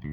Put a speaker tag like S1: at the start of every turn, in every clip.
S1: Welcome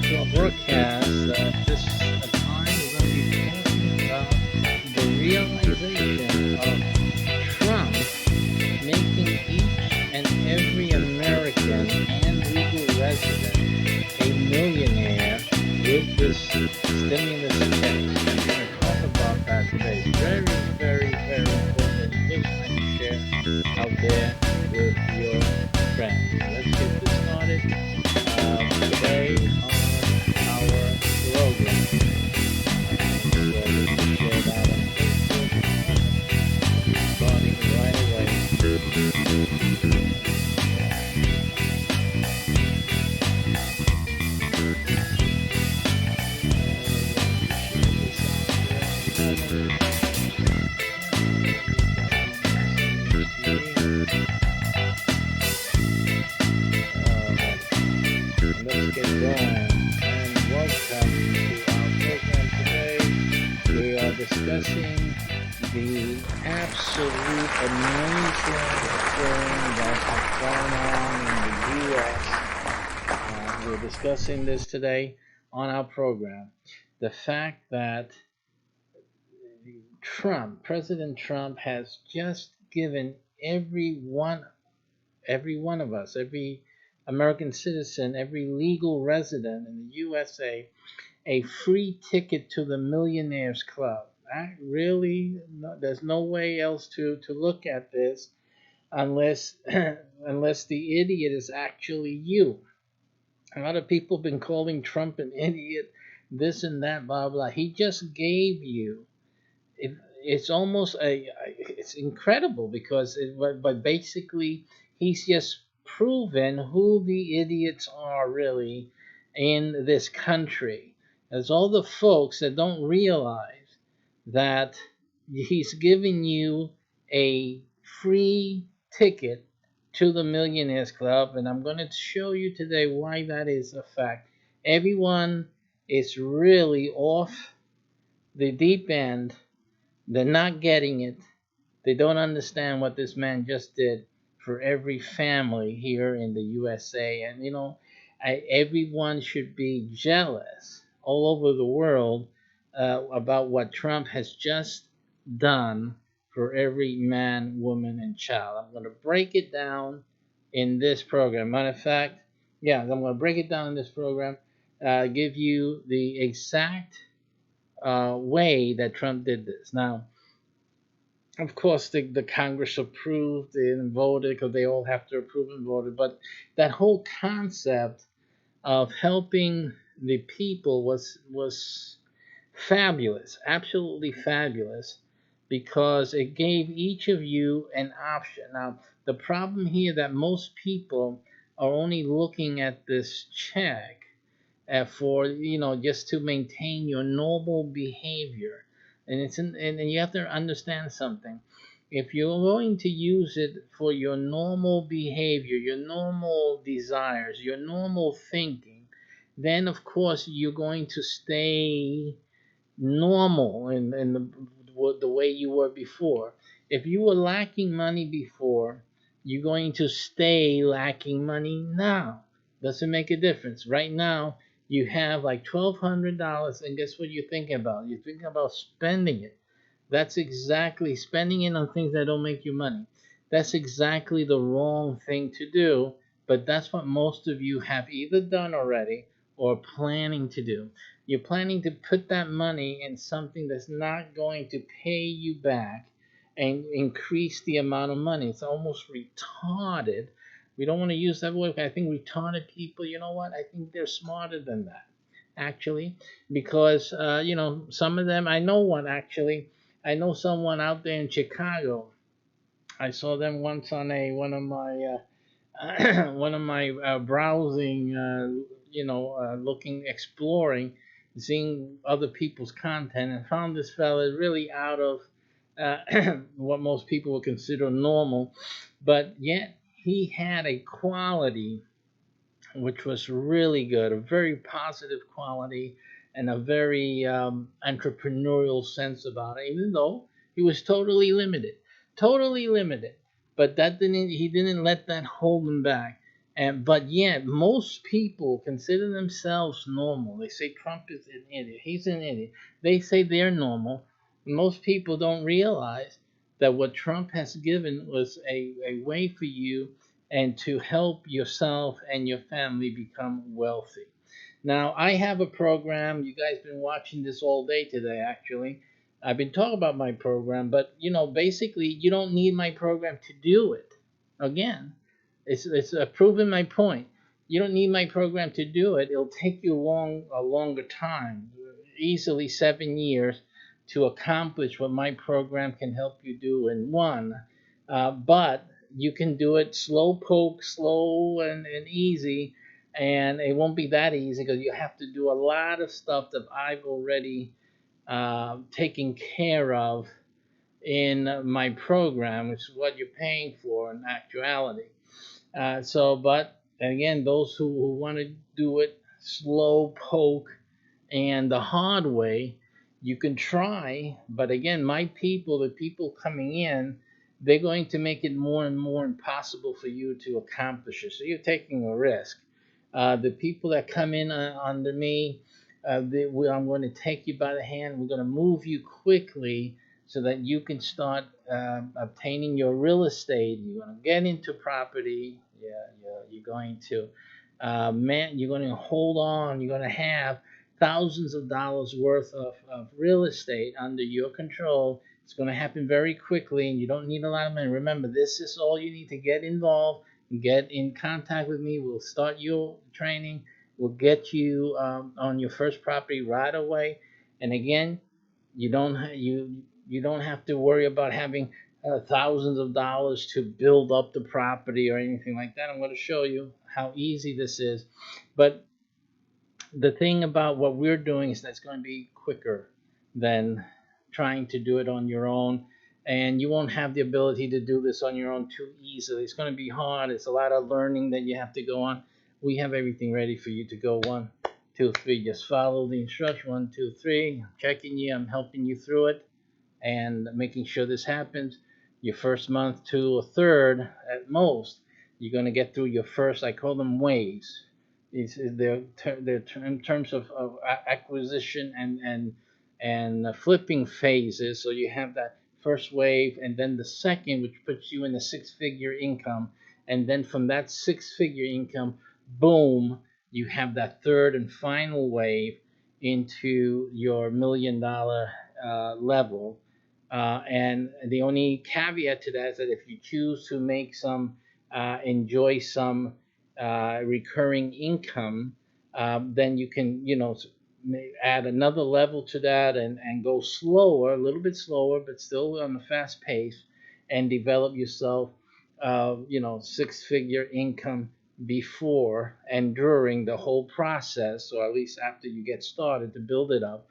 S1: to our broadcast. This time we're going to be talking about the realization of Trump making each and every American and legal resident a millionaire with this stimulus check. We're going to talk about that today. It's very, very, very important. Just like to share out there with your friends. Let's get this started today on our program. So let's just share that on Facebook, starting right away. Let's get going and welcome to our program today. We are discussing the absolute amazing thing that has gone on in the U.S. We're discussing this today on our program. The fact that President Trump has just given every one of us, every American citizen, every legal resident in the USA, a free ticket to the Millionaires Club. That really, there's no way else to look at this unless unless the idiot is actually you. A lot of people have been calling Trump an idiot, this and that, blah blah. He just gave you. It's almost it's incredible because but basically he's just proven who the idiots are really in this country. There's all the folks that don't realize that he's giving you a free ticket to the Millionaires Club, and I'm going to show you today why that is a fact. Everyone is really off the deep end. They're not getting it. They don't understand what this man just did for every family here in the USA. And, everyone should be jealous all over the world about what Trump has just done for every man, woman, and child. I'm going to break it down in this program. Matter of fact, I'm going to break it down in this program, give you the exact way that Trump did this. Now, of course, the Congress approved and voted because they all have to approve and vote. But that whole concept of helping the people was fabulous, absolutely fabulous, because it gave each of you an option. Now, the problem here that most people are only looking at this check for just to maintain your normal behavior, and you have to understand something. If you're going to use it for your normal behavior, your normal desires, your normal thinking, then of course you're going to stay normal in the way you were before. If you were lacking money before, you're going to stay lacking money now. Doesn't make a difference. Right now, you have like $1,200, and guess what you're thinking about? You're thinking about spending it. That's exactly spending it on things that don't make you money. That's exactly the wrong thing to do, but that's what most of you have either done already or planning to do. You're planning to put that money in something that's not going to pay you back and increase the amount of money. It's almost retarded. We don't want to use that word. I think retarded people, you know what? I think they're smarter than that. actually, because some of them. I know one actually. I know someone out there in Chicago. I saw them once on a one of my one of my browsing, looking, exploring, seeing other people's content, and found this fella really out of what most people would consider normal, but yet he had a quality which was really good, a very positive quality, and a very entrepreneurial sense about it. Even though he was totally limited, but that didn't he didn't let that hold him back. And but yet most people consider themselves normal. They say Trump is an idiot. He's an idiot. They say they're normal. Most people don't realize that what Trump has given was a way for you and to help yourself and your family become wealthy. Now, I have a program. You guys been watching this all day today, actually. I've been talking about my program, but basically, you don't need my program to do it. Again, it's proving my point. You don't need my program to do it. It'll take you a longer time, easily 7 years, to accomplish what my program can help you do in one. But you can do it slow poke, slow and easy, and it won't be that easy because you have to do a lot of stuff that I've already taken care of in my program, which is what you're paying for in actuality. But again, those who want to do it slow poke and the hard way, you can try. But again, my people, the people coming in, they're going to make it more and more impossible for you to accomplish it. So you're taking a risk. The people that come in under me, I'm going to take you by the hand. We're going to move you quickly so that you can start obtaining your real estate. You're going to get into property. You're going to you're going to hold on. You're going to have thousands of dollars worth of real estate under your control. It's going to happen very quickly, and you don't need a lot of money. Remember, this is all you need to get involved, get in contact with me. We'll start your training. We'll get you on your first property right away. And again, you don't have to worry about having thousands of dollars to build up the property or anything like that. I'm going to show you how easy this is. But the thing about what we're doing is that's going to be quicker than trying to do it on your own. And you won't have the ability to do this on your own too easily. It's going to be hard. It's a lot of learning that you have to go on. We have everything ready for you to go. 1, 2, 3. Just follow the instruction. 1, 2, 3. I'm checking you. I'm helping you through it and making sure this happens. Your first month to a third at most, you're going to get through your first, I call them waves. They're in terms of acquisition and flipping phases. So you have that first wave, and then the second, which puts you in the six-figure income, and then from that six-figure income, boom, you have that third and final wave into your $1 million level. And the only caveat to that is that if you choose to make enjoy some recurring income, then you can, add another level to that and go slower, a little bit slower, but still on a fast pace, and develop yourself, six-figure income before and during the whole process, or at least after you get started to build it up,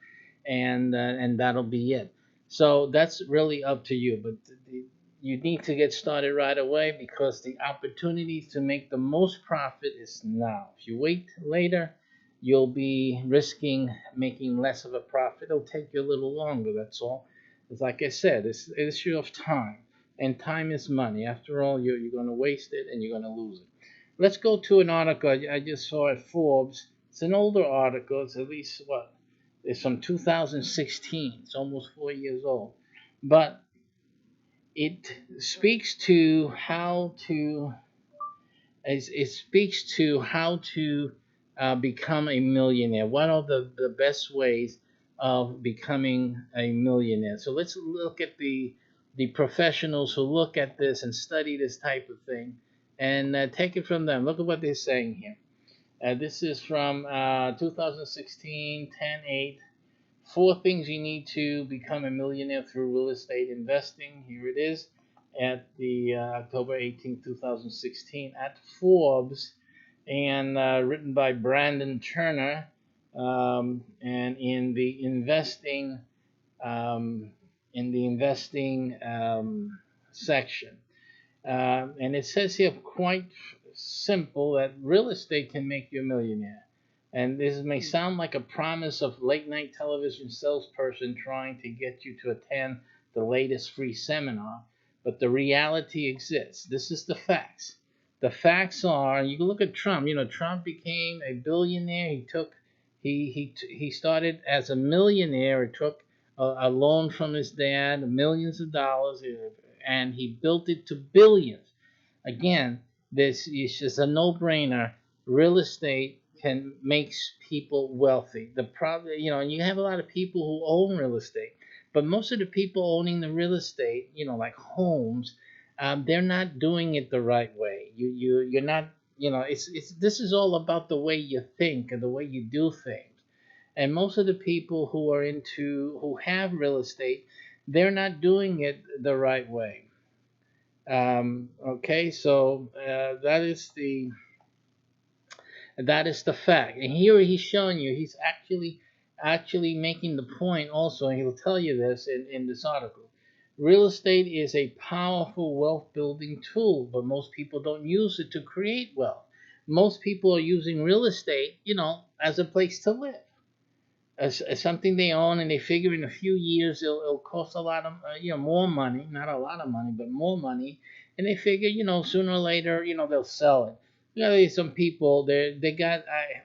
S1: and that'll be it. So that's really up to you, but you need to get started right away because the opportunities to make the most profit is now. If you wait later, you'll be risking making less of a profit. It'll take you a little longer, that's all. It's like I said, it's an issue of time, and time is money. After all, you're going to waste it and you're going to lose it. Let's go to an article I just saw at Forbes. It's an older article. It's at least, it's from 2016. It's almost 4 years old. But it speaks to how to become a millionaire. What are the best ways of becoming a millionaire? So let's look at the professionals who look at this and study this type of thing, and take it from them. Look at what they're saying here. This is from 2016, 10/8. Four things you need to become a millionaire through real estate investing. Here it is at the October 18th, 2016 at Forbes, and written by Brandon Turner, and um, in the investing section. And it says here quite simple that real estate can make you a millionaire. And this may sound like a promise of late night television salesperson trying to get you to attend the latest free seminar, but the reality exists. This is the facts. The facts are, you can look at Trump. You know, Trump became a billionaire. He started as a millionaire. He took a loan from his dad, millions of dollars, and he built it to billions. Again, this is just a no-brainer. Real estate can makes people wealthy. The problem, and you have a lot of people who own real estate, but most of the people owning the real estate, like homes, they're not doing it the right way. You're not, it's this is all about the way you think and the way you do things. And most of the people who have real estate, they're not doing it the right way. Okay, so that is the fact. And here he's showing you, he's actually making the point also, and he'll tell you this in this article. Real estate is a powerful wealth building tool, but most people don't use it to create wealth. Most people are using real estate, as a place to live, as something they own, and they figure in a few years it'll cost a lot of more money, not a lot of money, but more money, and they figure sooner or later they'll sell it. There's some people they got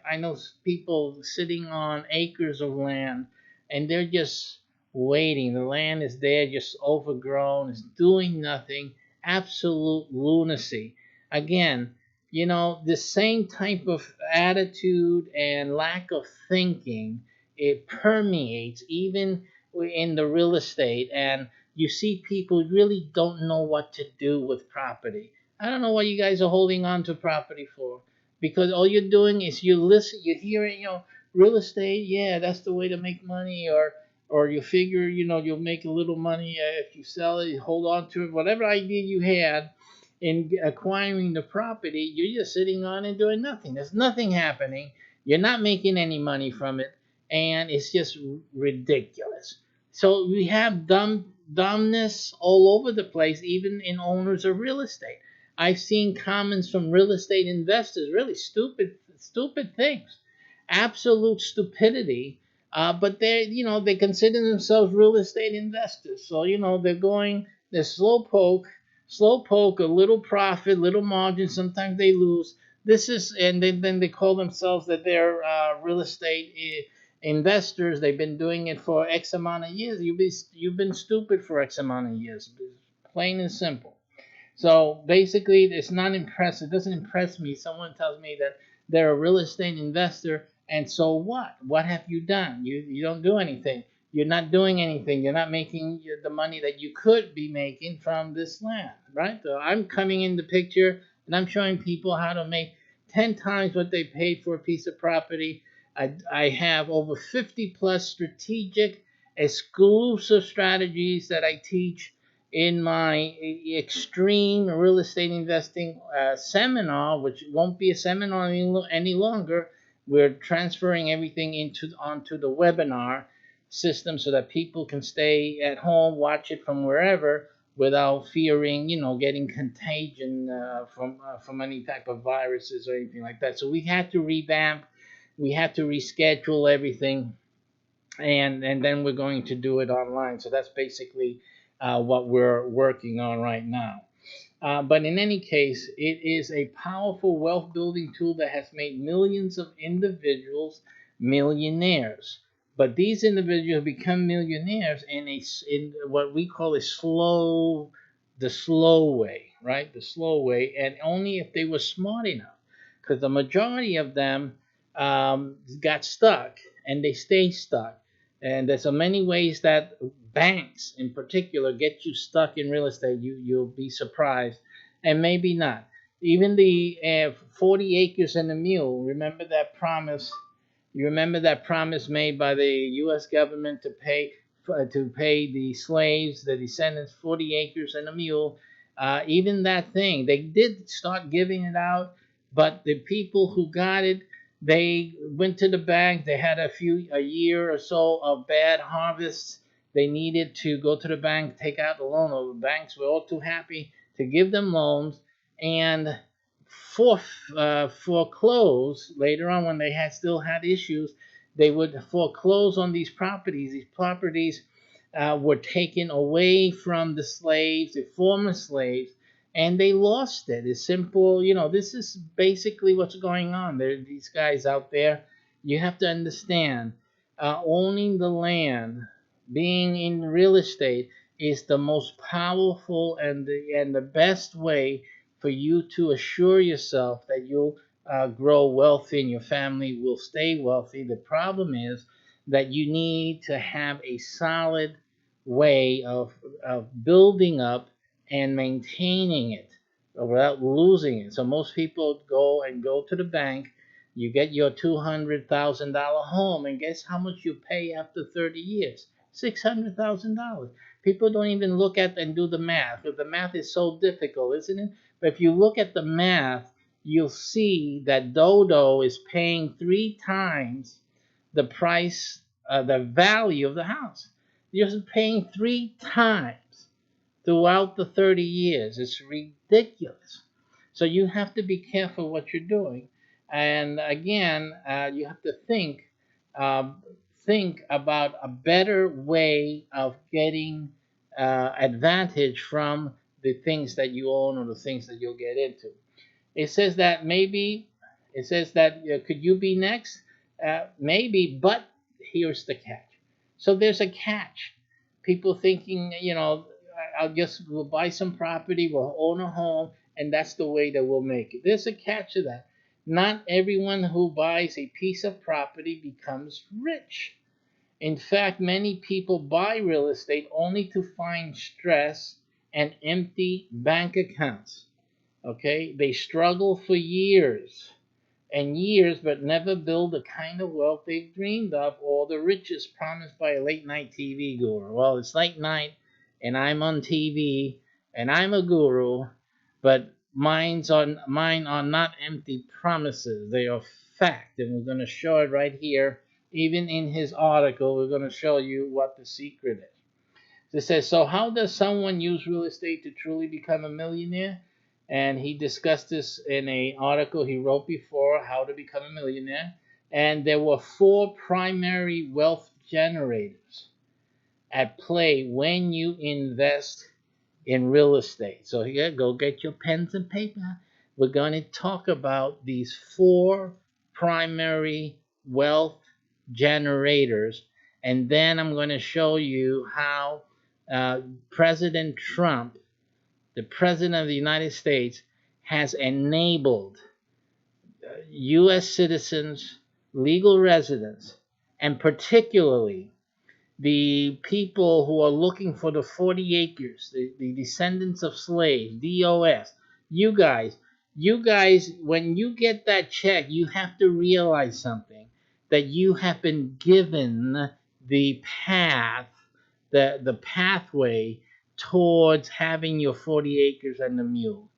S1: I know people sitting on acres of land, and they're just waiting. The land is there, just overgrown, it's doing nothing. Absolute lunacy. Again, the same type of attitude and lack of thinking, it permeates even in the real estate, and you see people really don't know what to do with property. I don't know what you guys are holding on to property for, because all you're doing is you listen, you hear it, real estate, yeah, that's the way to make money, or you figure you'll make a little money if you sell it, you hold on to it, whatever idea you had in acquiring the property, you're just sitting on and doing nothing. There's nothing happening. You're not making any money from it, and it's just ridiculous. So we have dumbness all over the place, even in owners of real estate. I've seen comments from real estate investors, really stupid things, absolute stupidity. But they consider themselves real estate investors. So they're slow poke, a little profit, little margin. Sometimes they lose. This is, and then they call themselves that they're real estate investors. They've been doing it for X amount of years. You've been stupid for X amount of years, plain and simple. So basically, it's not impressive. It doesn't impress me. Someone tells me that they're a real estate investor, and so what? What have you done? You don't do anything. You're not doing anything. You're not making the money that you could be making from this land, right? So I'm coming in the picture, and I'm showing people how to make 10 times what they paid for a piece of property. I have over 50 plus strategic, exclusive strategies that I teach in my extreme real estate investing seminar, which won't be a seminar any longer. We're transferring everything onto the webinar system so that people can stay at home, watch it from wherever without fearing, getting contagion from any type of viruses or anything like that. So we had to revamp, we had to reschedule everything, and then we're going to do it online. So that's basically what we're working on right now. But in any case, it is a powerful wealth building tool that has made millions of individuals millionaires. But these individuals become millionaires in what we call the slow way, right? The slow way, and only if they were smart enough. Because the majority of them got stuck, and they stay stuck. And there's so many ways that banks, in particular, get you stuck in real estate. You'll be surprised, and maybe not. Even the 40 acres and a mule. Remember that promise? You remember that promise made by the U.S. government to pay the slaves, the descendants, 40 acres and a mule. Even that thing, they did start giving it out, but the people who got it, they went to the bank. They had a year or so of bad harvests. They needed to go to the bank, take out the loan. Or the banks were all too happy to give them loans, and for, foreclose later on when they had still had issues. They would foreclose on these properties. These properties were taken away from the slaves, the former slaves, and they lost it. It's simple. This is basically what's going on. There, these guys out there. You have to understand, owning the land, being in real estate, is the most powerful and the best way for you to assure yourself that you'll grow wealthy and your family will stay wealthy. The problem is that you need to have a solid way of building up and maintaining it without losing it. So most people go to the bank. You get your $200,000 home, and guess how much you pay after 30 years? $600,000. People don't even look at and do the math, because the math is so difficult, isn't it? But if you look at the math, you'll see that Dodo is paying 3 times the price, the value of the house. You're paying 3 times throughout the 30 years. It's ridiculous. So you have to be careful what you're doing. And again, you have to um, think about a better way of getting advantage from the things that you own or the things that you'll get into. It says that maybe, it says that could you be next? Maybe, but here's the catch. So there's a catch. People thinking, I'll just we'll buy some property, we'll own a home, and that's the way that we'll make it. There's a catch to that. Not everyone who buys a piece of property becomes rich. In fact, many people buy real estate only to find stress and empty bank accounts. Okay, they struggle for years and years, but never build the kind of wealth they've dreamed of or the riches promised by a late night TV guru. Well, it's late night, and I'm on TV, and I'm a guru, but mine are not empty promises. They are fact, and we're going to show it right here. Even in his article, we're going to show you what the secret is. It says, so how does someone use real estate to truly become a millionaire? And he discussed this in an article he wrote before, How to Become a Millionaire. And there were 4 primary wealth generators at play when you invest in real estate. So here, go get your pens and paper. We're going to talk about these 4 primary wealth generators, and then I'm going to show you how President Trump, the President of the United States, has enabled U.S. citizens, legal residents, and particularly the people who are looking for the 40 acres, the descendants of slaves, DOS. You guys, when you get that check, you have to realize something, that you have been given the path, the pathway towards having your 40 acres and the mule.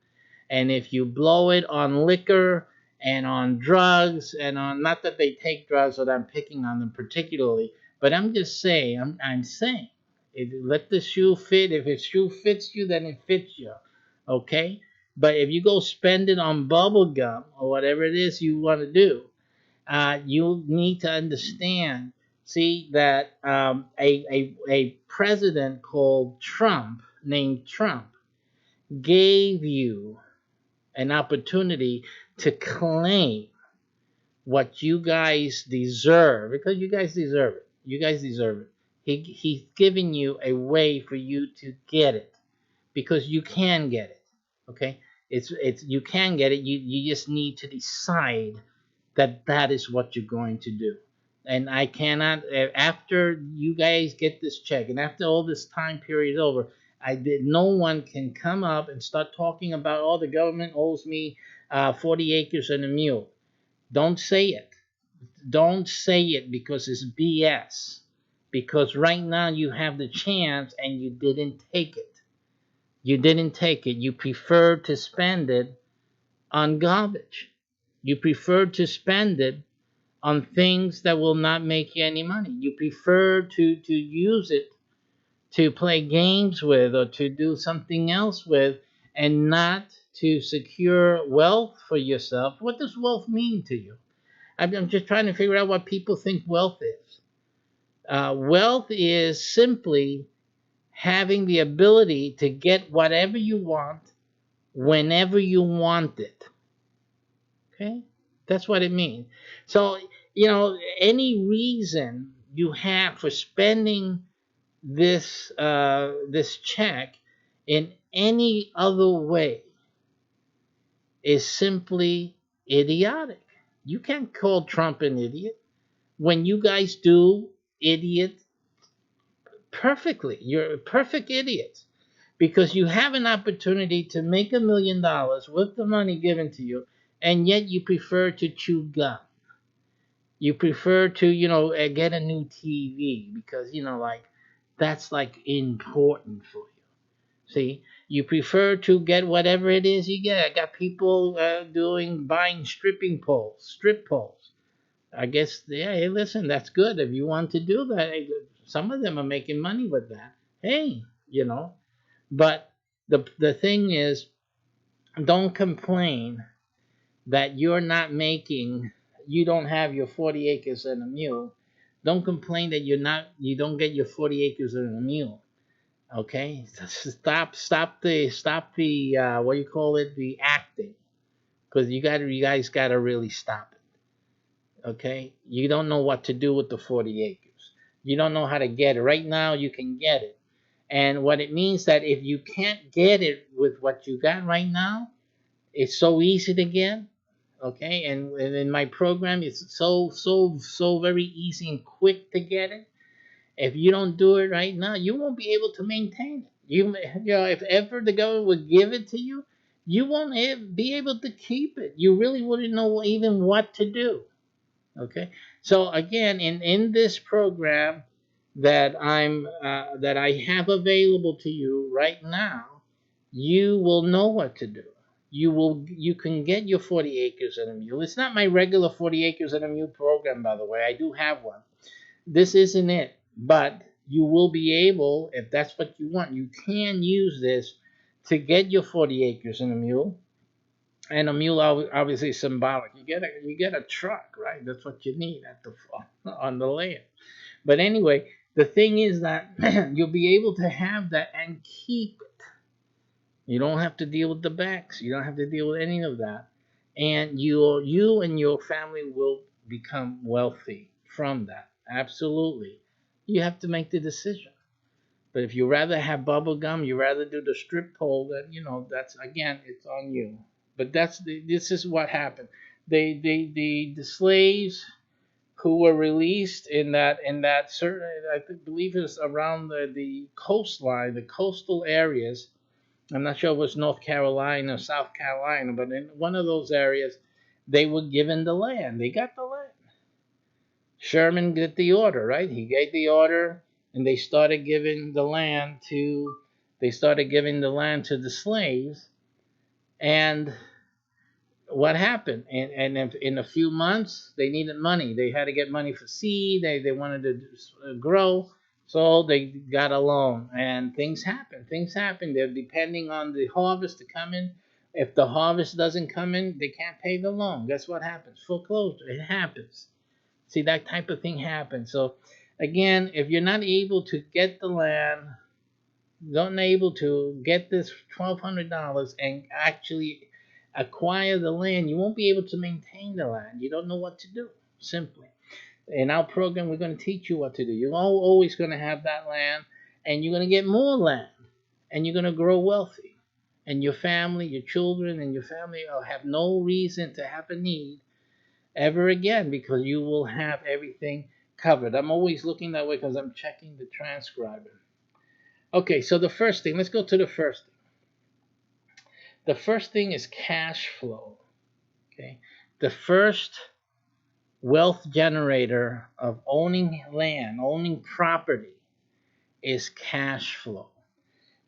S1: And if you blow it on liquor and on drugs and on, not that they take drugs or that I'm picking on them particularly, but I'm just saying, I'm saying, let the shoe fit. If the shoe fits you, then it fits you. Okay? But if you go spend it on bubble gum or whatever it is you want to do, you need to understand, see, that a president called Trump, named Trump, gave you an opportunity to claim what you guys deserve, because you guys deserve it. You guys deserve it. He's giving you a way for you to get it, because you can get it. Okay, it's you can get it. You just need to decide that that is what you're going to do. And I cannot, after you guys get this check and after all this time period is over, I did. No one can come up and start talking about, oh, the government owes me 40 acres and a mule. Don't say it. Don't say it because it's BS. Because right now you have the chance and you didn't take it. You didn't take it. You preferred to spend it on garbage. You preferred to spend it on things that will not make you any money. You prefer to use it to play games with or to do something else with and not to secure wealth for yourself. What does wealth mean to you? I'm just trying to figure out what people think wealth is. Wealth is simply having the ability to get whatever you want whenever you want it. Okay? That's what it means. So, any reason you have for spending this check in any other way is simply idiotic. You can't call Trump an idiot when you guys do idiot perfectly. You're perfect idiots because you have an opportunity to make $1 million with the money given to you, and yet you prefer to chew gum. You prefer to, get a new TV because, like, that's like important for you. See, you prefer to get whatever it is you get. I got people buying strip poles. I guess, yeah, hey, listen, that's good. If you want to do that, hey, some of them are making money with that. Hey, but the thing is, don't complain that you don't have your 40 acres and a mule. Don't complain that you don't get your 40 acres and a mule. Okay, stop the what do you call it, the acting, because you guys gotta really stop it. Okay, you don't know what to do with the 40 acres. You don't know how to get it. Right now you can get it, and what it means that if you can't get it with what you got right now, it's so easy to get. Okay, and in my program it's so very easy and quick to get it. If you don't do it right now, you won't be able to maintain it. If ever the government would give it to you, you won't be able to keep it. You really wouldn't know even what to do. Okay, so again, in this program that I have available to you right now, you will know what to do. You can get your 40 acres and a mule. It's not my regular 40 acres and a mule program, by the way. I do have one. This isn't it, but you will be able, if that's what you want, you can use this to get your 40 acres and a mule. And a mule obviously is symbolic. You get a truck, right? That's what you need at the on the land. But anyway, the thing is that you'll be able to have that and keep it. You don't have to deal with the backs. You don't have to deal with any of that. And you and your family will become wealthy from that. Absolutely. You have to make the decision. But if you rather have bubble gum, you rather do the strip pole, then that's, again, it's on you. But this is what happened. The slaves who were released in that certain, I believe it was around the coastline, the coastal areas. I'm not sure if it was North Carolina or South Carolina, but in one of those areas, they were given the land. They got the land. Sherman did the order, right? He gave the order, and they started giving the land to the slaves. And what happened? And in a few months, they needed money. They had to get money for seed. They wanted to grow, so they got a loan. And things happen. Things happen. They're depending on the harvest to come in. If the harvest doesn't come in, they can't pay the loan. Guess what happens? Foreclosure. It happens. See, that type of thing happens. So, again, if you're not able to get the land, not able to get this $1,200 and actually acquire the land, you won't be able to maintain the land. You don't know what to do, simply. In our program, we're going to teach you what to do. You're always going to have that land, and you're going to get more land, and you're going to grow wealthy. And your family, your children, and your family will have no reason to have a need ever again because you will have everything covered. I'm always looking that way because I'm checking the transcriber. Okay, so the first thing, let's go to the first thing. The first thing is cash flow. Okay. The first wealth generator of owning land, owning property, is cash flow.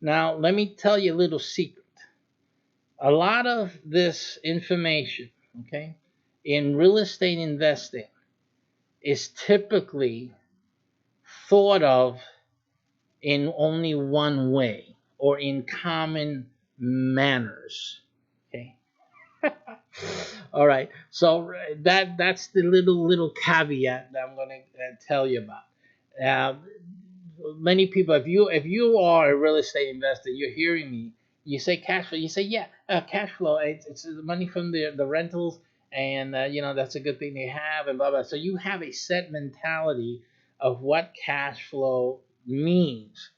S1: Now, let me tell you a little secret. A lot of this information, okay, in real estate investing is typically thought of in only one way or in common manners. Okay. All right. So that's the little caveat that I'm going to tell you about. Uh, Many people, if you are a real estate investor, you're hearing me. You say cash flow. You say, yeah, cash flow. It's the money from the rentals, and that's a good thing they have, and blah blah. So you have a set mentality of what cash flow means.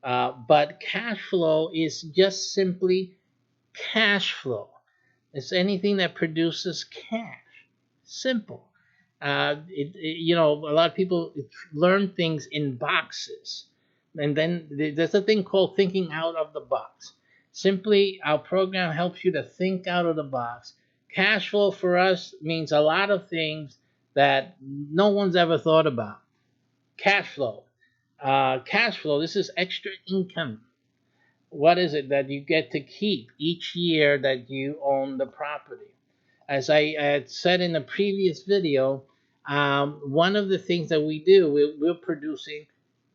S1: But cash flow is just simply cash flow. It's anything that produces cash. Simple. A lot of people learn things in boxes, and then there's a thing called thinking out of the box. Simply, our program helps you to think out of the box. Cash flow for us means a lot of things that no one's ever thought about. Cash flow. Cash flow. This is extra income. What is it that you get to keep each year that you own the property? As I had said in a previous video, one of the things that we do, we're producing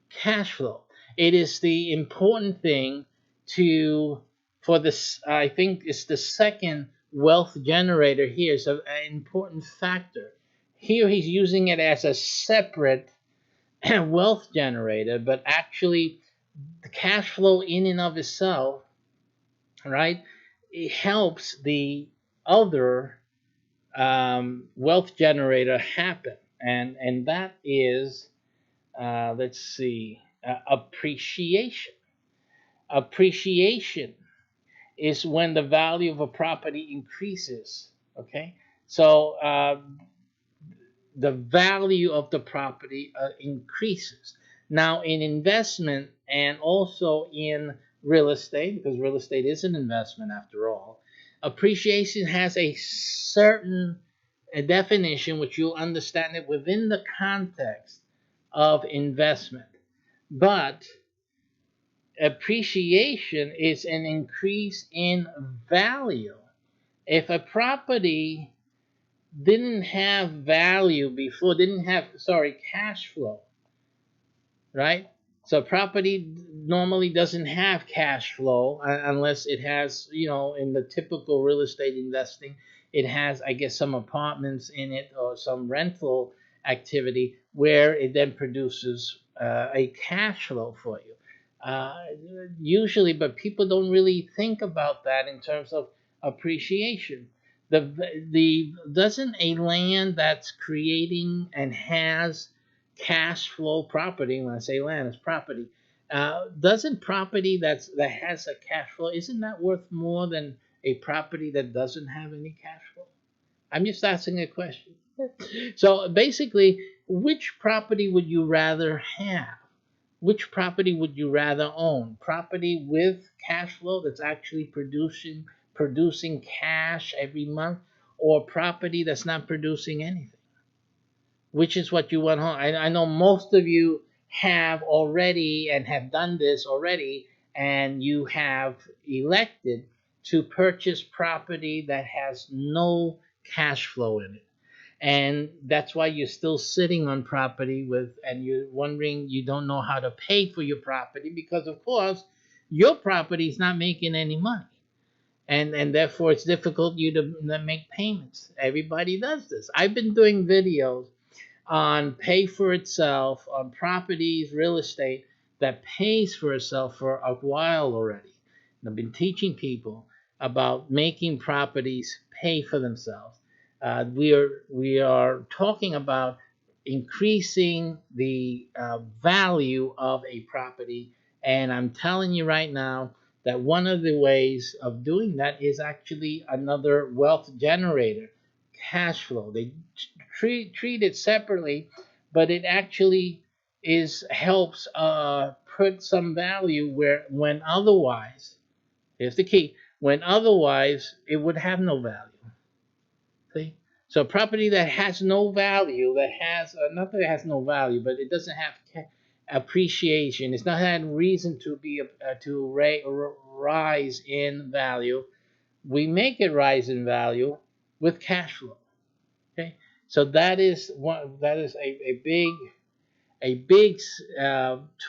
S1: cash flow. It is the important thing to, for this, I think it's the second wealth generator here. So an important factor. Here he's using it as a separate wealth generator, but actually the cash flow in and of itself, right, it helps the other wealth generator happen, and that is let's see, appreciation. Appreciation is when the value of a property increases. Okay, so the value of the property increases. Now, in investment and also in real estate, because real estate is an investment after all, appreciation has a certain definition which you'll understand it within the context of investment. But appreciation is an increase in value. If a property didn't have value before, didn't have, sorry, cash flow, right? So property normally doesn't have cash flow unless it has, in the typical real estate investing, it has, I guess, some apartments in it or some rental activity where it then produces a cash flow for you. Uh, Usually, but people don't really think about that in terms of appreciation. The doesn't a land that's creating and has cash flow property, when I say land, it's property. Doesn't property that has a cash flow, isn't that worth more than a property that doesn't have any cash flow? I'm just asking a question. So basically, which property would you rather have? Which property would you rather own? Property with cash flow that's actually producing cash every month, or property that's not producing anything? Which is what you want home. I know most of you have already and have done this already, and you have elected to purchase property that has no cash flow in it. And that's why you're still sitting on property with, and you're wondering, you don't know how to pay for your property because, of course, your property is not making any money. And therefore, it's difficult you to make payments. Everybody does this. I've been doing videos on pay for itself, on properties, real estate that pays for itself for a while already. And I've been teaching people about making properties pay for themselves. We are talking about increasing the value of a property, and I'm telling you right now that one of the ways of doing that is actually another wealth generator, cash flow. They treat it separately, but it actually is helps put some value where when otherwise, here's the key, when otherwise it would have no value. See? So property that has no value, that has not that it has no value, but it doesn't have appreciation. It's not had reason to be to rise in value. We make it rise in value with cash flow. Okay, so that is one. That is a big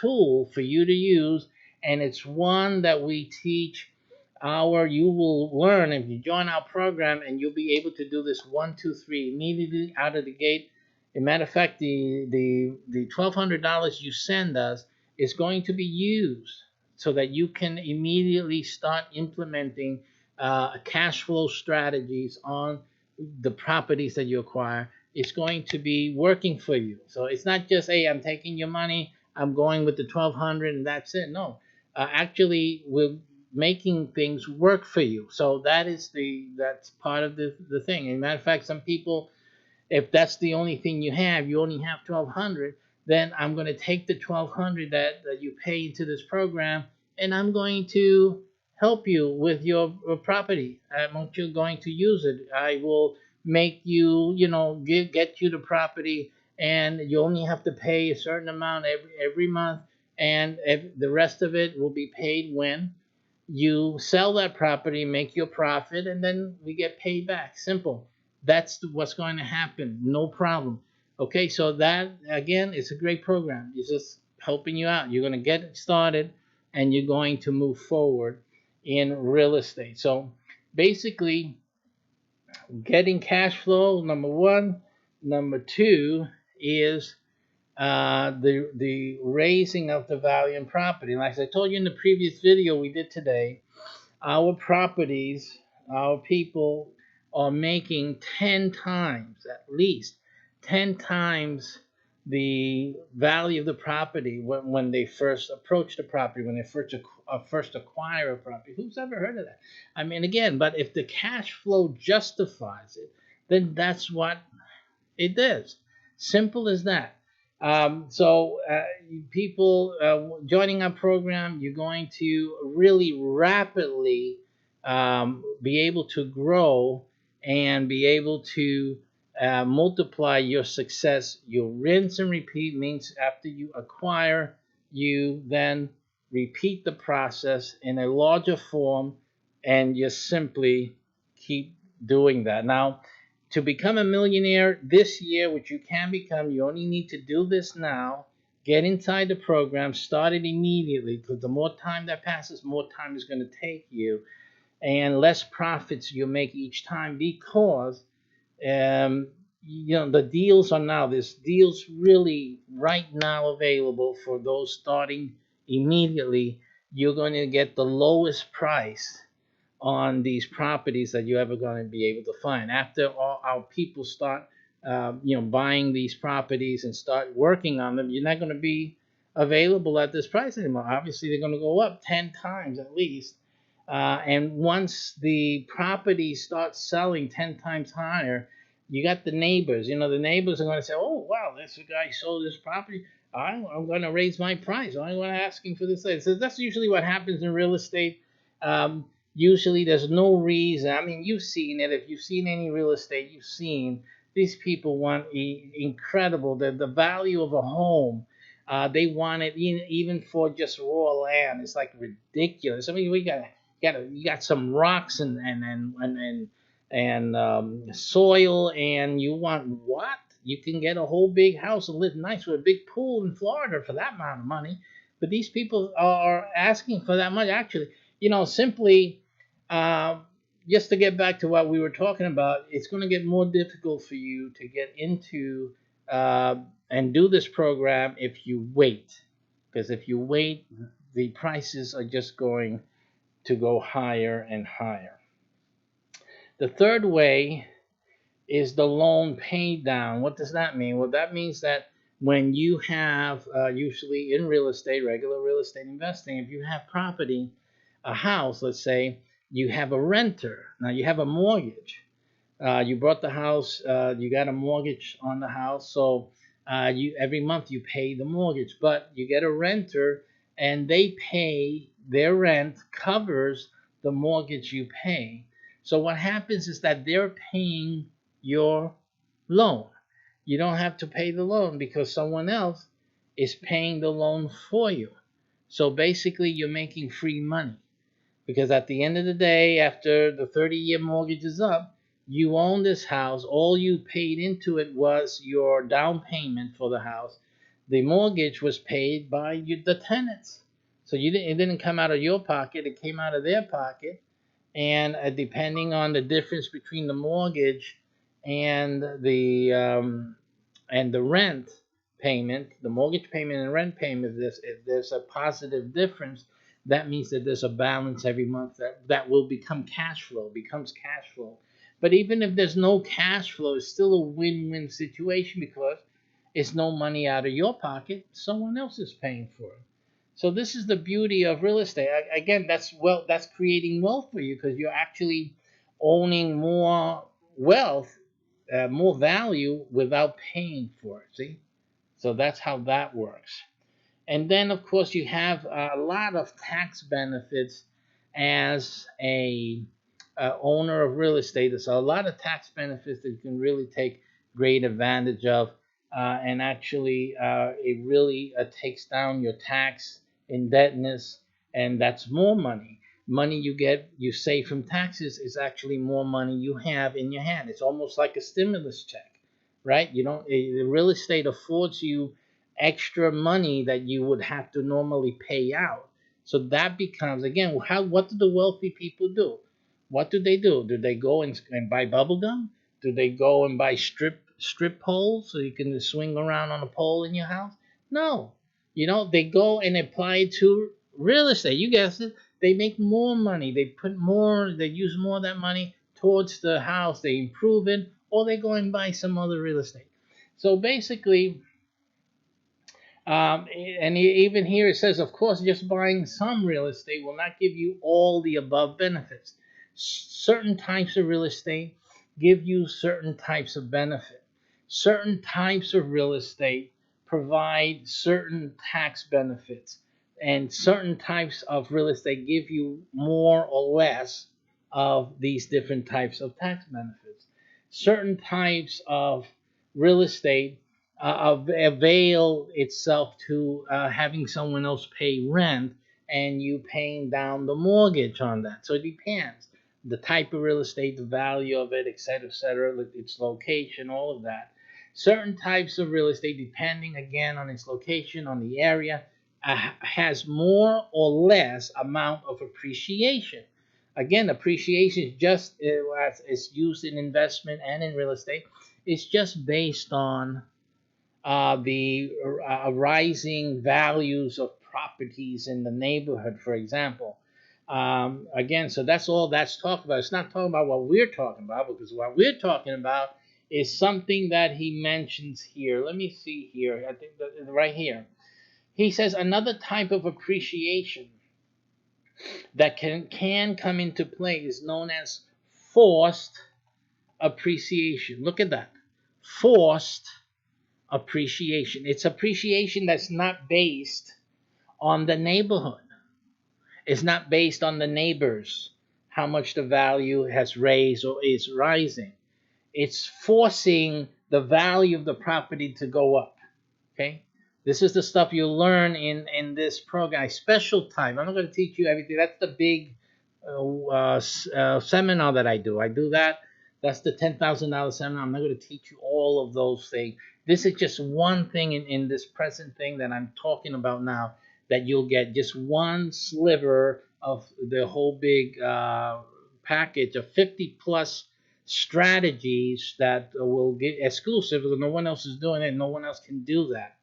S1: tool for you to use, and it's one that we teach you will learn if you join our program, and you'll be able to do this 1, 2, 3 immediately out of the gate. As a matter of fact, the $1,200 you send us is going to be used so that you can immediately start implementing cash flow strategies on the properties that you acquire. It's going to be working for you. So it's not just, hey, I'm taking your money, I'm going with the 1,200 and that's it. No, actually, we're making things work for you. So that's part of the thing. As a matter of fact, some people, if that's the only thing you have, you only have 1,200, then I'm going to take the 1,200 that you pay into this program, and I'm going to help you with your property. I'm going to use it. I will make you, get you the property, and you only have to pay a certain amount every month, and the rest of it will be paid when you sell that property, make your profit, and then we get paid back. Simple. That's what's going to happen. No problem. Okay, so that again is a great program. It's just helping you out. You're going to get it started, and you're going to move forward in real estate. So basically, getting cash flow, number one. Number two is the raising of the value in property. Like I told you in the previous video we did today, our properties, our people are making 10 times, at least 10 times the value of the property when they first approach the property, when they first acquire a property. Who's ever heard of that? I mean, again, but if the cash flow justifies it, then that's what it is. Simple as that. So people joining our program, you're going to really rapidly be able to grow and be able to multiply your success. You rinse and repeat means after you acquire, you then repeat the process in a larger form, and you simply keep doing that. Now, to become a millionaire this year, which you can become, you only need to do this now. Get inside the program, start it immediately, because the more time that passes, more time is going to take you, and less profits you make each time, because the deals are now. There's deals really right now available for those starting immediately. You're going to get the lowest price on these properties that you're ever going to be able to find. After all our people start, buying these properties and start working on them, you're not going to be available at this price anymore. Obviously, they're going to go up 10 times at least. And once the property starts selling 10 times higher, you got the neighbors. The neighbors are going to say, oh, wow, this guy sold this property. I'm going to raise my price. I'm going to ask him for this. So that's usually what happens in real estate. Usually there's no reason. I mean, you've seen it. If you've seen any real estate, you've seen these people want incredible, the value of a home. They want it even for just raw land. It's like ridiculous. I mean, you got some rocks and soil, and you want what? You can get a whole big house and live nice with a big pool in Florida for that amount of money. But these people are asking for that much. Actually, simply just to get back to what we were talking about, it's going to get more difficult for you to get into and do this program if you wait. Because if you wait, the prices are just going to go higher and higher. The third way is the loan pay down. What does that mean? Well, that means that when you have, usually in real estate, regular real estate investing, if you have property, a house, let's say, you have a renter. Now you have a mortgage. You bought the house, you got a mortgage on the house, so you every month you pay the mortgage, but you get a renter, and they pay their rent covers the mortgage you pay. So what happens is that they're paying your loan. You don't have to pay the loan because someone else is paying the loan for you. So basically, you're making free money because at the end of the day, after the 30-year mortgage is up, you own this house. All you paid into it was your down payment for the house. The mortgage was paid by the tenants. So it didn't come out of your pocket, it came out of their pocket. And depending on the difference between the mortgage and the rent payment, the mortgage payment and rent payment, if there's a positive difference, that means that there's a balance every month that will become cash flow, becomes cash flow. But even if there's no cash flow, it's still a win-win situation because it's no money out of your pocket, someone else is paying for it. So this is the beauty of real estate. Again, that's creating wealth for you because you're actually owning more wealth, more value without paying for it. See, so that's how that works. And then, of course, you have a lot of tax benefits as a owner of real estate. There's a lot of tax benefits that you can really take great advantage of. And actually, it really takes down your tax indebtedness, and that's more money. Money you save from taxes is actually more money you have in your hand. It's almost like a stimulus check, right? You don't. The real estate affords you extra money that you would have to normally pay out. So that becomes again, what do the wealthy people do? What do they do? Do they go and buy bubble gum? Do they go and buy strip poles so you can swing around on a pole in your house? No. They go and apply it to real estate. You guessed it. They make more money. They use more of that money towards the house. They improve it, or they go and buy some other real estate. So basically, and even here it says, of course, just buying some real estate will not give you all the above benefits. Certain types of real estate give you certain types of benefit. Certain types of real estate provide certain tax benefits, and certain types of real estate give you more or less of these different types of tax benefits. Certain types of real estate avail itself to having someone else pay rent and you paying down the mortgage on that. So it depends. The type of real estate, the value of it, et cetera, its location, all of that. Certain types of real estate, depending again on its location, on the area, has more or less amount of appreciation. Again, appreciation is just as it's used in investment and in real estate. It's just based on the rising values of properties in the neighborhood, for example. Again, so that's all that's talked about. It's not talking about what we're talking about, because what we're talking about is something that he mentions here. Let me see here. I think that right here. He says another type of appreciation that can come into play is known as forced appreciation. Look at that. Forced appreciation. It's appreciation that's not based on the neighborhood. It's not based on the neighbors, how much the value has raised or is rising. It's forcing the value of the property to go up. Okay? This is the stuff you learn in this program. Special time. I'm not going to teach you everything. That's the big seminar that I do. I do that. That's the $10,000 seminar. I'm not going to teach you all of those things. This is just one thing in this present thing that I'm talking about now, that you'll get just one sliver of the whole big package of 50 plus strategies that will get exclusive because no one else is doing it. No one else can do that.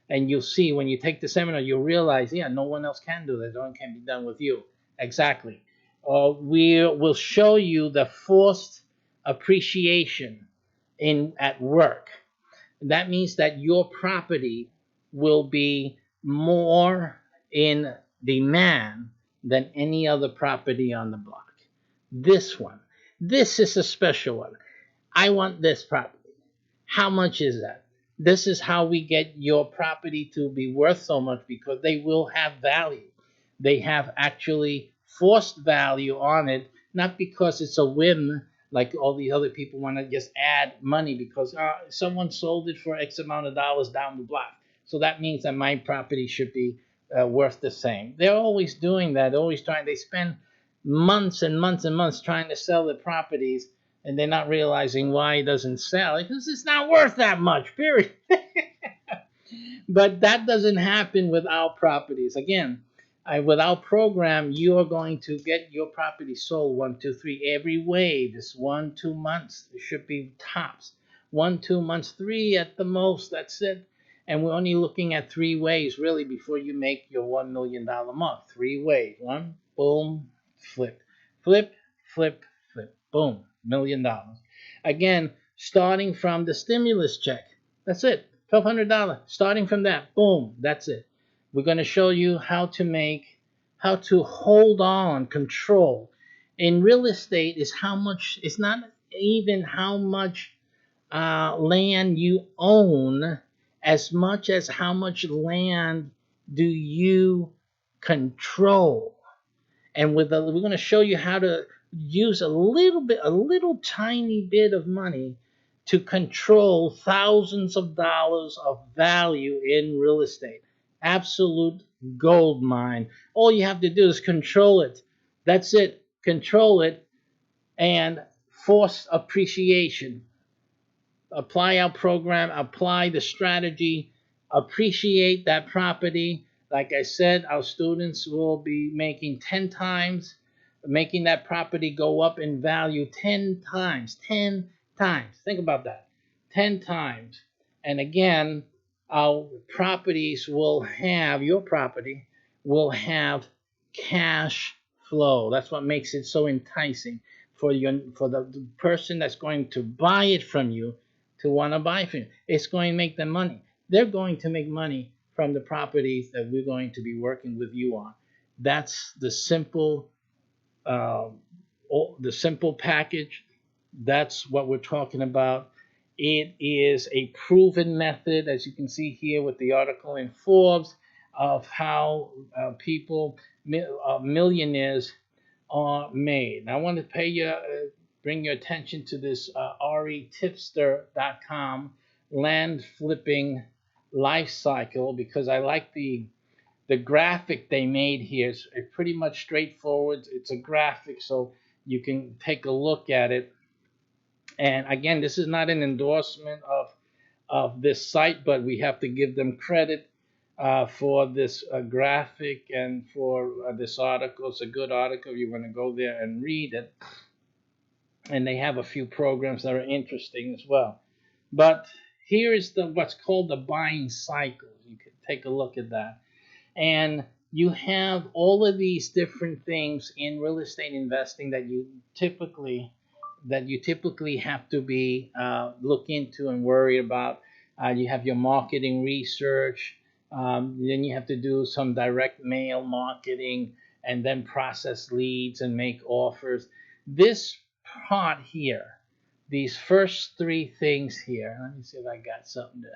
S1: And you'll see when you take the seminar, you'll realize, yeah, no one else can do that. No one can be done with you. Exactly. We will show you the forced appreciation at work. That means that your property will be more in demand than any other property on the block. This one. This is a special one. I want this property. How much is that? This is how we get your property to be worth so much, because they will have value. They have actually forced value on it, not because it's a whim like all the other people want to just add money because someone sold it for X amount of dollars down the block. So that means that my property should be worth the same. They're always doing that, always trying. They spend months and months and months trying to sell the properties, and they're not realizing why it doesn't sell, because it's not worth that much, period. But that doesn't happen with our properties. Again, with our program, you are going to get your property sold 1, 2, 3 every way. This 1, 2 months, it should be tops. 1, 2 months, 3 at the most. That's it. And we're only looking at 3 ways really before you make your $1 million month. 3 ways. One, boom, flip, flip, flip, flip, boom, $1 million. Again, starting from the stimulus check. That's it. $1,200. Starting from that, boom, that's it. We're going to show you how to hold on, control. In real estate, is how much. It's not even how much land you own, as much as how much land do you control. And we're going to show you how to use a little tiny bit of money to control thousands of dollars of value in real estate. Absolute gold mine. All you have to do is control it. That's it. Control it and force appreciation. Apply our program, apply the strategy, appreciate that property. Like I said, our students will be making 10 times, making that property go up in value 10 times. 10 times. Think about that. 10 times. And again, our properties will have, your property will have cash flow. That's what makes it so enticing for the person that's going to buy it from you to want to buy from you. It's going to make them money. They're going to make money from the properties that we're going to be working with you on. That's uh, the simple package. That's what we're talking about. It is a proven method, as you can see here with the article in Forbes, of how millionaires are made. I want to bring your attention to this retipster.com land flipping life cycle, because I like the graphic they made here. It's pretty much straightforward. It's a graphic, so you can take a look at it. And again, this is not an endorsement of this site, but we have to give them credit for this graphic and for this article. It's a good article. You want to go there and read it. And they have a few programs that are interesting as well. But here is what's called the buying cycle. You can take a look at that. And you have all of these different things in real estate investing that you typically have to be look into and worry about. You have your marketing research. Then you have to do some direct mail marketing, and then process leads and make offers. This part here, these first 3 things here. Let me see if I got something to.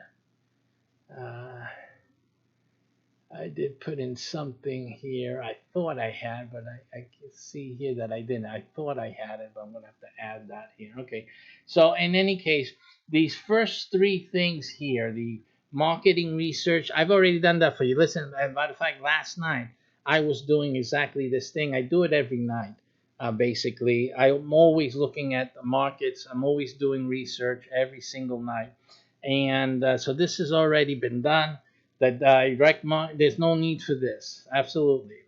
S1: I did put in something here. I thought I had, but I can see here that I didn't. I thought I had it, but I'm going to have to add that here. Okay. So in any case, these first 3 things here, the marketing research, I've already done that for you. Listen, as a matter of fact, last night I was doing exactly this thing. I do it every night. Basically, I'm always looking at the markets. I'm always doing research every single night. And so this has already been done. The direct there's no need for this. Absolutely.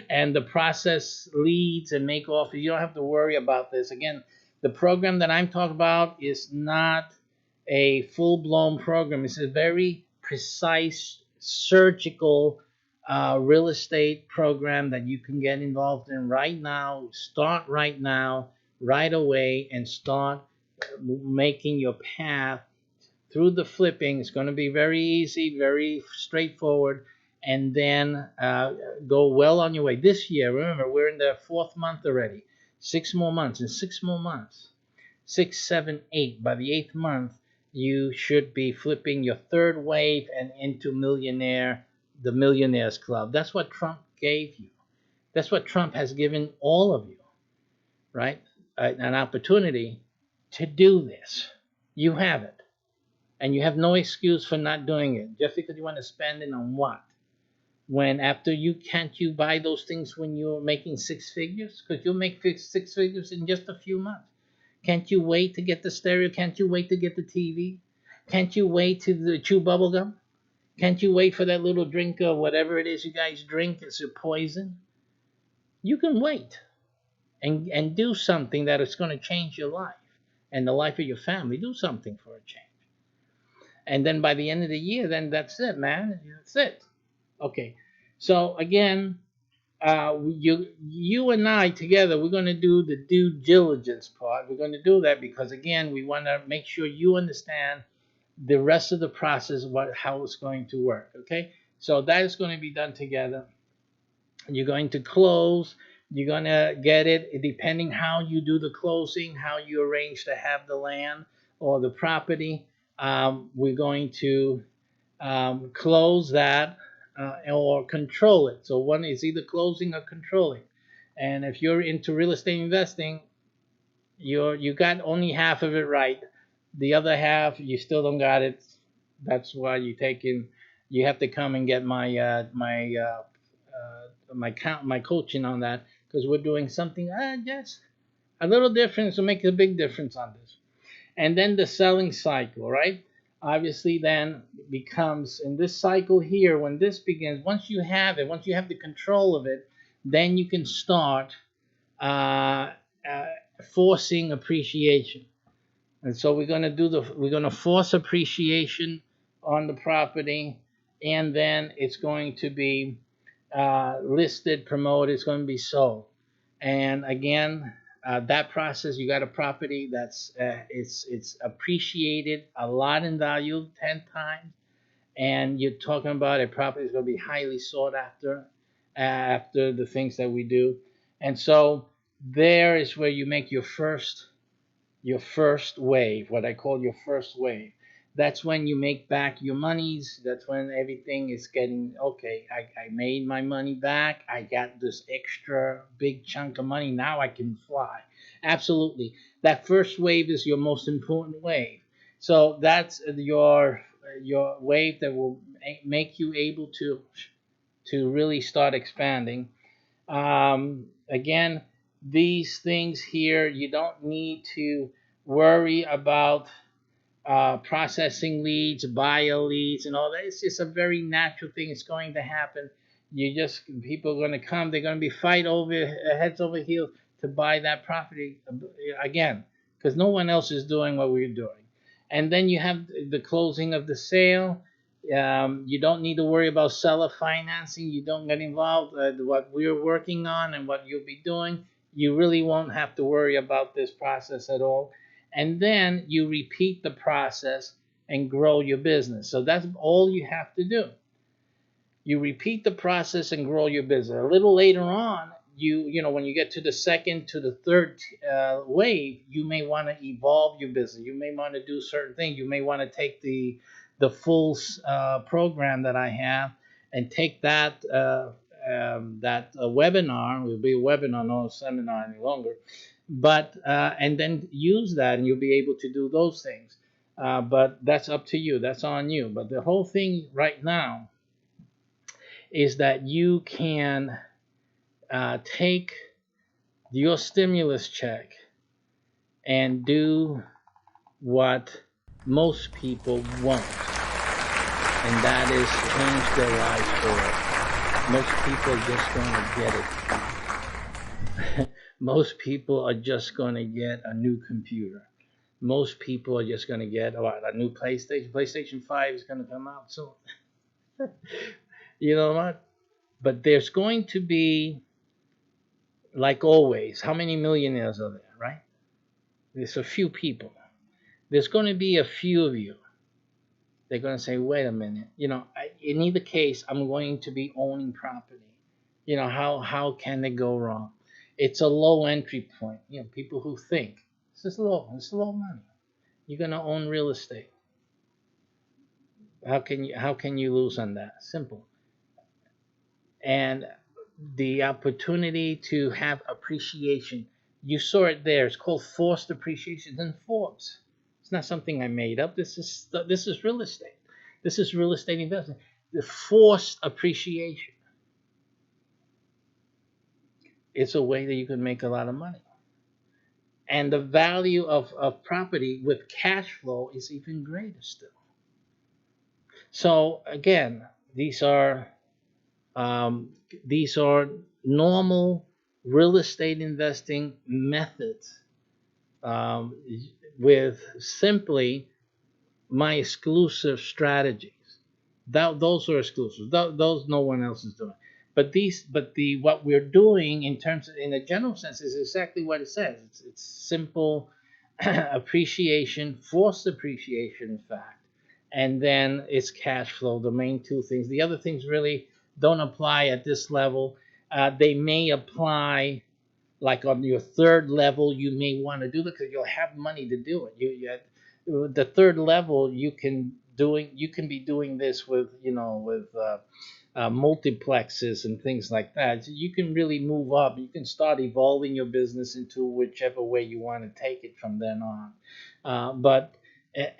S1: And the process leads and make offers, you don't have to worry about this. Again, the program that I'm talking about is not a full-blown program. It's a very precise, surgical real estate program that you can get involved in right now. Start right now, right away, and start making your path through the flipping. It's going to be very easy, very straightforward, and then go well on your way. This year, remember, we're in the 4th month already. 6 more months. In 6 more months, 6, 7, 8. By the 8th month, you should be flipping your third wave and into millionaire, the Millionaires Club. That's what Trump gave you. That's what Trump has given all of you, right? An opportunity to do this. You have it. And you have no excuse for not doing it just because you want to spend it on what? When after you can't you buy those things when you're making six figures? Because you'll make six figures in just a few months. Can't you wait to get the stereo? Can't you wait to get the TV? Can't you wait to chew bubble gum? Can't you wait for that little drink or whatever it is you guys drink? It's a poison. You can wait and do something that is going to change your life and the life of your family. Do something for a change. And then by the end of the year, then that's it, man. That's it. Okay. So again, you and I together, we're going to do the due diligence part. We're going to do that because again, we want to make sure you understand the rest of the process, how it's going to work. Okay. So that is going to be done together. You're going to close. You're going to get it depending how you do the closing, how you arrange to have the land or the property. We're going to close that or control it. So one is either closing or controlling. And if you're into real estate investing, you got only half of it right. The other half you still don't got it. That's why you have to come and get my coaching on that because we're doing something just a little difference to make a big difference on this. And then the selling cycle, right? Obviously, then becomes in this cycle here when this begins. Once you have it, once you have the control of it, then you can start uh, uh, forcing appreciation. And so we're gonna force appreciation on the property, and then it's going to be listed, promoted. It's going to be sold. And again, that process, you got a property that's it's appreciated a lot in value, 10 times, and you're talking about a property that's going to be highly sought after the things that we do. And so there is where you make your first wave, what I call your first wave. That's when you make back your monies. That's when everything is getting okay. I made my money back. I got this extra big chunk of money. Now I can fly. Absolutely. That first wave is your most important wave. So that's your wave that will make you able to really start expanding. Again, these things here, you don't need to worry about processing leads, bio leads, and all that. It's just a very natural thing. It's going to happen. People are going to come. They're going to be fight over heads over heels to buy that property again because no one else is doing what we're doing. And then you have the closing of the sale. You don't need to worry about seller financing. You don't get involved. What we're working on and what you'll be doing, you really won't have to worry about this process at all. And then you repeat the process and grow your business. So that's all you have to do. You repeat the process and grow your business. A little later on, when you get to the second to the third wave, you may want to evolve your business. You may want to do certain things. You may want to take the full program that I have and take that webinar. It will be a webinar, not a seminar any longer. But and then use that, and you'll be able to do those things. But that's up to you. That's on you. But the whole thing right now is that you can take your stimulus check and do what most people won't, and that is change their lives forever. Most people are just going to get it. Most people are just going to get a new computer. Most people are just going to get a new PlayStation. PlayStation 5 is going to come out soon. You know what? But there's going to be, like always, how many millionaires are there, right? There's a few people. There's going to be a few of you. They're going to say, wait a minute. In either case, I'm going to be owning property. How can they go wrong? It's a low entry point. People who think it's low money. You're going to own real estate. How can you lose on that? Simple. And the opportunity to have appreciation. You saw it there. It's called forced appreciation in Forbes. It's not something I made up. This is real estate. This is real estate investing. The forced appreciation is a way that you can make a lot of money. And the value of property with cash flow is even greater still. So again, these are um, these are normal real estate investing methods, um, with simply my exclusive strategies. Those are exclusive. Those no one else is doing. But what we're doing in terms of, in a general sense, is exactly what it says. It's simple appreciation, forced appreciation, in fact, and then it's cash flow. The main two things. The other things really don't apply at this level. They may apply like on your third level. You may want to do that because you'll have money to do it. The third level, you can be doing this with, with multiplexes and things like that. So you can really move up. You can start evolving your business into whichever way you want to take it from then on. But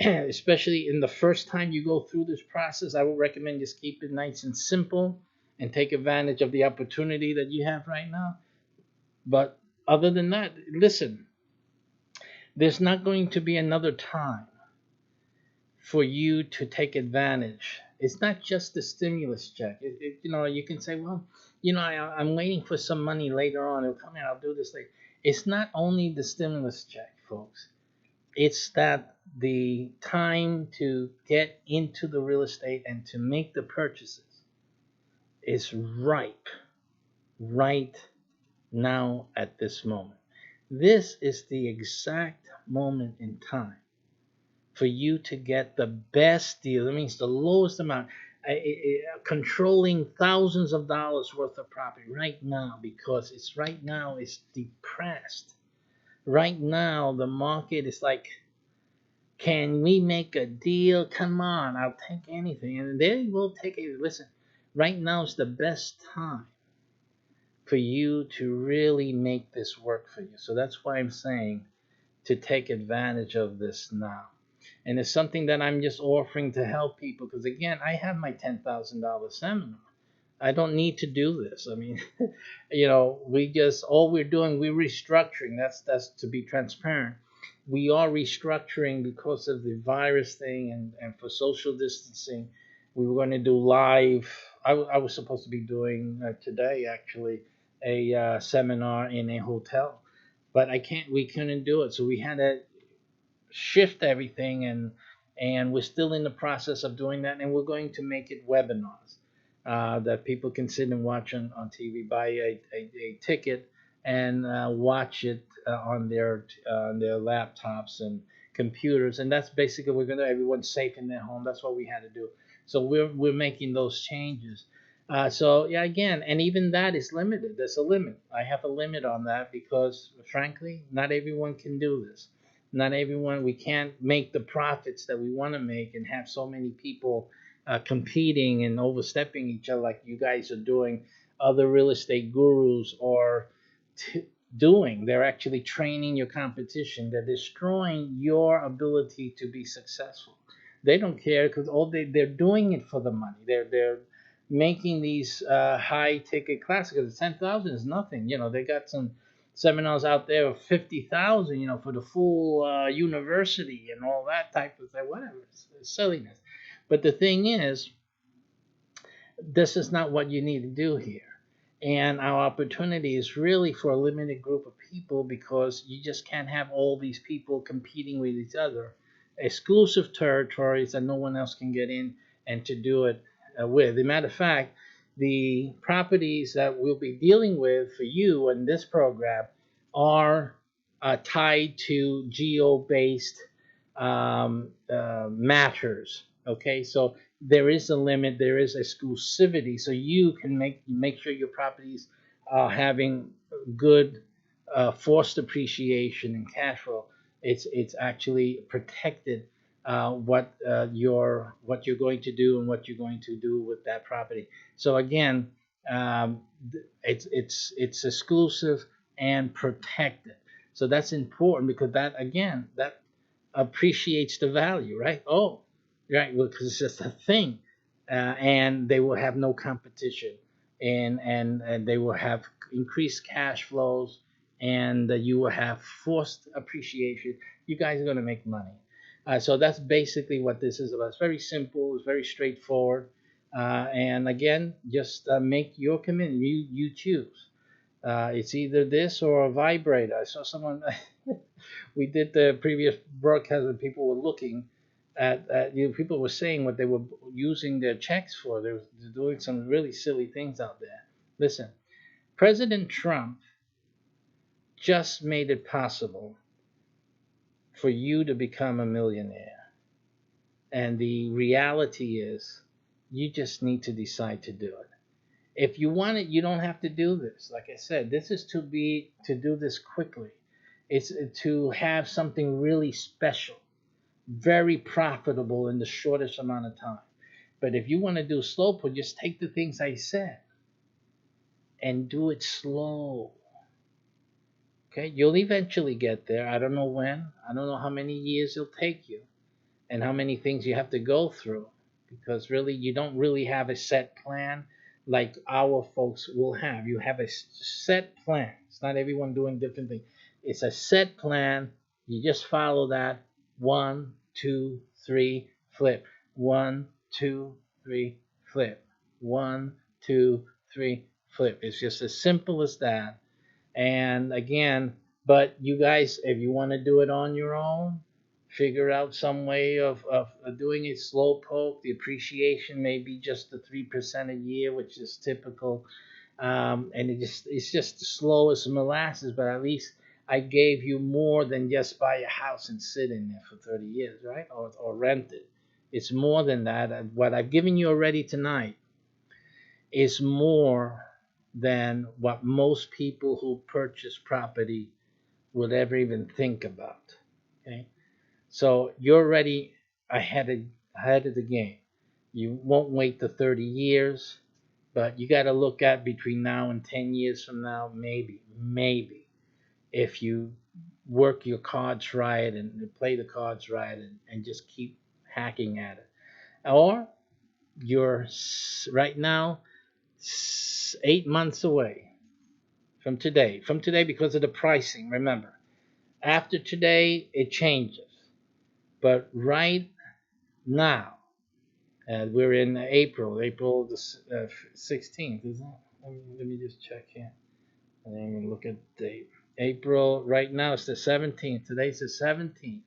S1: especially in the first time you go through this process, I would recommend just keep it nice and simple and take advantage of the opportunity that you have right now. But other than that, listen, there's not going to be another time for you to take advantage. It's not just the stimulus check. You can say, well, I'm waiting for some money later on. It'll come in. I'll do this later. It's not only the stimulus check, folks. It's that the time to get into the real estate and to make the purchases is ripe right now at this moment. This is the exact moment in time for you to get the best deal. That means the lowest amount, controlling thousands of dollars worth of property right now, because it's right now it's depressed. Right now the market is like, can we make a deal? Come on, I'll take anything, and they will take it. Listen, right now is the best time for you to really make this work for you. So that's why I'm saying to take advantage of this now. And it's something that I'm just offering to help people, because again, I have my $10,000 seminar. I don't need to do this. I mean, we just, all we're doing, we're restructuring. That's to be transparent. We are restructuring because of the virus thing, and for social distancing. We were going to do live. I was supposed to be doing today, actually, a seminar in a hotel, but we couldn't do it. So we had to shift everything, and we're still in the process of doing that, and we're going to make it webinars that people can sit and watch on TV, buy a ticket, and watch it on their laptops and computers. And that's basically, we're going to, everyone's safe in their home. That's what we had to do. So we're making those changes. So yeah, again, and even that is limited. There's a limit. I have a limit on that because, frankly, not everyone can do this. Not everyone. We can't make the profits that we want to make and have so many people competing and overstepping each other like you guys are doing. Other real estate gurus are doing. They're actually training your competition. They're destroying your ability to be successful. They don't care because they're doing it for the money. They're making these high ticket classes, because 10,000 is nothing. They got some seminars out there of 50,000, for the full university and all that type of thing. Whatever, it's silliness. But the thing is, this is not what you need to do here. And our opportunity is really for a limited group of people, because you just can't have all these people competing with each other. Exclusive territories that no one else can get in and to do it with. As a matter of fact, the properties that we'll be dealing with for you in this program are tied to geo-based matters. Okay, so there is a limit, there is exclusivity, so you can make sure your properties are having good forced appreciation and cash flow. It's actually protected what you're going to do and what you're going to do with that property. So again, it's exclusive and protected. So that's important because that again that appreciates the value, right? Oh, right, well, because it's just a thing, and they will have no competition, and they will have increased cash flows, and you will have forced appreciation. You guys are going to make money. So that's basically what this is about. It's very simple. It's very straightforward. And again, just make your commitment. You choose. It's either this or a vibrator. I saw someone. We did the previous broadcast when people were looking at people were saying what they were using their checks for. They were doing some really silly things out there. Listen, President Trump just made it possible for you to become a millionaire. And the reality is, you just need to decide to do it. If you want it, you don't have to do this. Like I said, this is to do this quickly. It's to have something really special, very profitable in the shortest amount of time. But if you want to do slow push, just take the things I said and do it slow. Okay, you'll eventually get there. I don't know when. I don't know how many years it'll take you and how many things you have to go through, because really you don't really have a set plan like our folks will have. You have a set plan. It's not everyone doing different things. It's a set plan. You just follow that. 1, 2, 3, flip. 1, 2, 3, flip. 1, 2, 3, flip. It's just as simple as that. And again, but you guys, if you want to do it on your own, figure out some way of doing it slow poke. The appreciation may be just the 3% a year, which is typical. And it's just slow as molasses, but at least I gave you more than just buy a house and sit in there for 30 years, right? Or rent it. It's more than that. What I've given you already tonight is more than what most people who purchase property would ever even think about. Okay, so you're already ahead of the game. You won't wait the 30 years, but you got to look at between now and 10 years from now, maybe, if you work your cards right and play the cards right and just keep hacking at it. Or you're right now 8 months away from today. From today, because of the pricing, remember. After today, it changes. But right now, we're in April the 16th, isn't it? Let me just check here. And then look at the date. April, right now it's the 17th. Today's the 17th.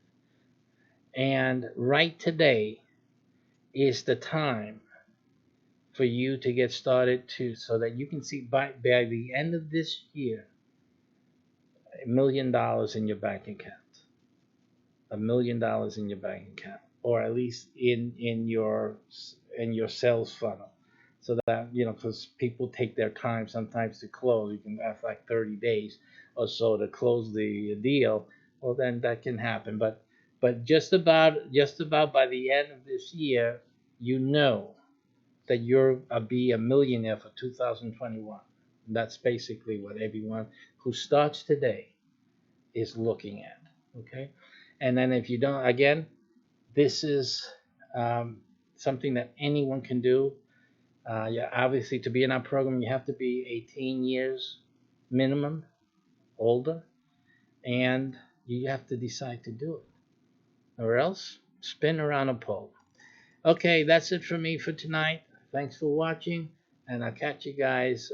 S1: And right today is the time for you to get started too, so that you can see by the end of this year, $1 million in your bank account. $1 million in your bank account, or at least in your sales funnel, so that because people take their time sometimes to close. You can have like 30 days or so to close the deal. Well, then that can happen, but just about by the end of this year, that you're be a millionaire for 2021. And that's basically what everyone who starts today is looking at. Okay, and then if you don't, again, this is something that anyone can do. Yeah, obviously, to be in our program, you have to be 18 years minimum, older, and you have to decide to do it, or else spin around a pole. Okay, that's it for me for tonight. Thanks for watching, and I'll catch you guys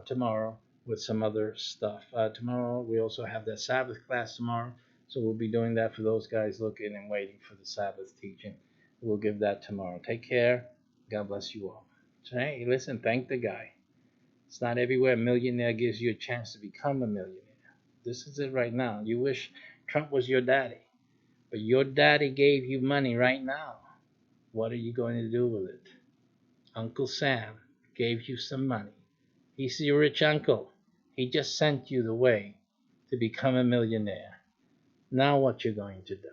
S1: tomorrow with some other stuff. Tomorrow, we also have the Sabbath class tomorrow, so we'll be doing that for those guys looking and waiting for the Sabbath teaching. We'll give that tomorrow. Take care. God bless you all. So, hey, listen, thank the guy. It's not everywhere a millionaire gives you a chance to become a millionaire. This is it right now. You wish Trump was your daddy, but your daddy gave you money right now. What are you going to do with it? Uncle Sam gave you some money. He's your rich uncle. He just sent you the way to become a millionaire. Now what you're going to do?